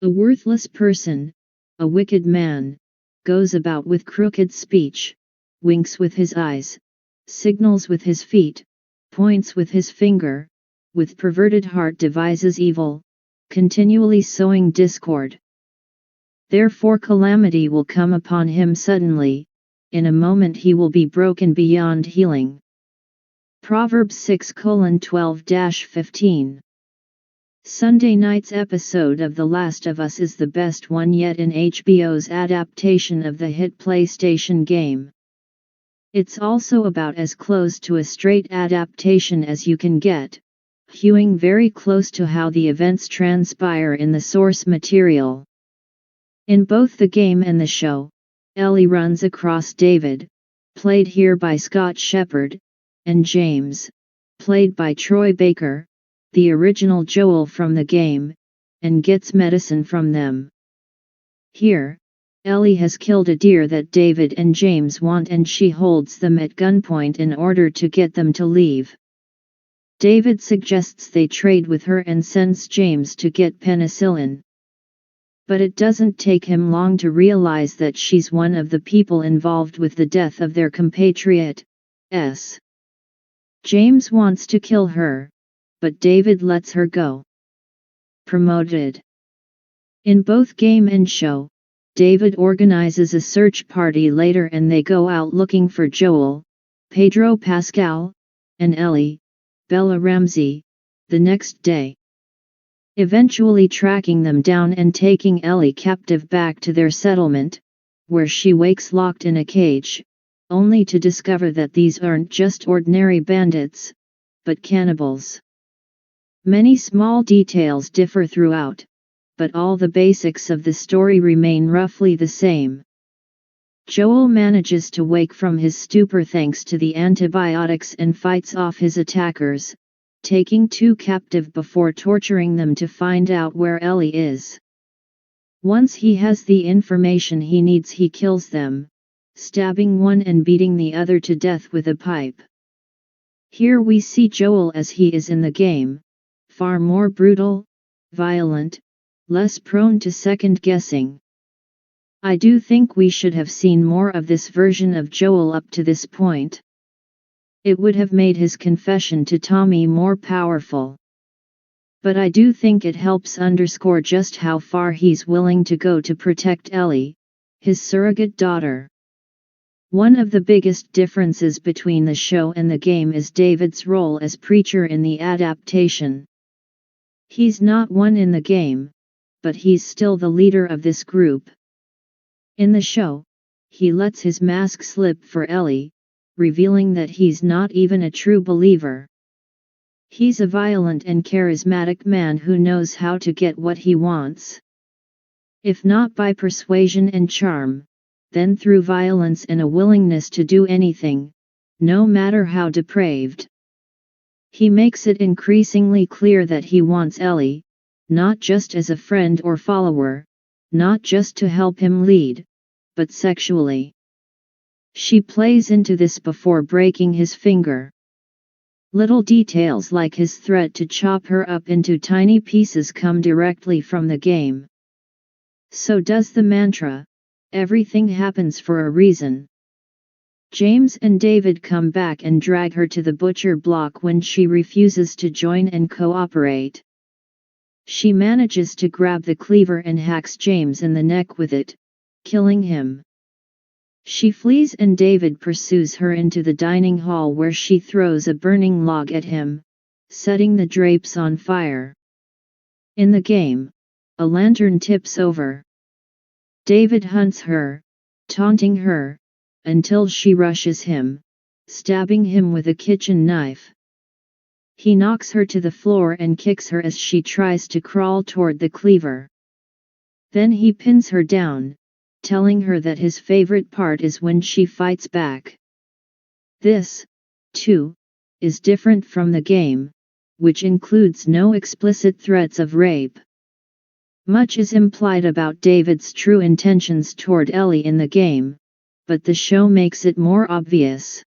A worthless person, a wicked man, goes about with crooked speech, winks with his eyes, signals with his feet, points with his finger, with perverted heart devises evil, continually sowing discord. Therefore calamity will come upon him suddenly, in a moment he will be broken beyond healing. Proverbs 6:12-15. Sunday night's episode of The Last of Us is the best one yet in HBO's adaptation of the hit PlayStation game. It's also about as close to a straight adaptation as you can get, hewing very close to how the events transpire in the source material. In both the game and the show, Ellie runs across David, played here by Scott Shepherd, and James, played by Troy Baker, the original Joel from the game, and gets medicine from them. Here, Ellie has killed a deer that David and James want and she holds them at gunpoint in order to get them to leave. David suggests they trade with her and sends James to get penicillin. But it doesn't take him long to realize that she's one of the people involved with the death of their compatriot, S. James wants to kill her, but David lets her go. Promoted. In both game and show, David organizes a search party later and they go out looking for Joel, Pedro Pascal, and Ellie, Bella Ramsey, the next day. Eventually tracking them down and taking Ellie captive back to their settlement, where she wakes locked in a cage, only to discover that these aren't just ordinary bandits, but cannibals. Many small details differ throughout, but all the basics of the story remain roughly the same. Joel manages to wake from his stupor thanks to the antibiotics and fights off his attackers, taking two captive before torturing them to find out where Ellie is. Once he has the information he needs, he kills them, stabbing one and beating the other to death with a pipe. Here we see Joel as he is in the game, far more brutal, violent, less prone to second guessing. I do think we should have seen more of this version of Joel up to this point. It would have made his confession to Tommy more powerful. But I do think it helps underscore just how far he's willing to go to protect Ellie, his surrogate daughter. One of the biggest differences between the show and the game is David's role as preacher in the adaptation. He's not one in the game, but he's still the leader of this group. In the show, he lets his mask slip for Ellie, revealing that he's not even a true believer. He's a violent and charismatic man who knows how to get what he wants. If not by persuasion and charm, then through violence and a willingness to do anything, no matter how depraved. He makes it increasingly clear that he wants Ellie, not just as a friend or follower, not just to help him lead, but sexually. She plays into this before breaking his finger. Little details like his threat to chop her up into tiny pieces come directly from the game. So does the mantra, everything happens for a reason. James and David come back and drag her to the butcher block when she refuses to join and cooperate. She manages to grab the cleaver and hacks James in the neck with it, killing him. She flees and David pursues her into the dining hall where she throws a burning log at him, setting the drapes on fire. In the game, a lantern tips over. David hunts her, taunting her, until she rushes him, stabbing him with a kitchen knife. He knocks her to the floor and kicks her as she tries to crawl toward the cleaver. Then he pins her down, telling her that his favorite part is when she fights back. This, too, is different from the game, which includes no explicit threats of rape. Much is implied about David's true intentions toward Ellie in the game, but the show makes it more obvious.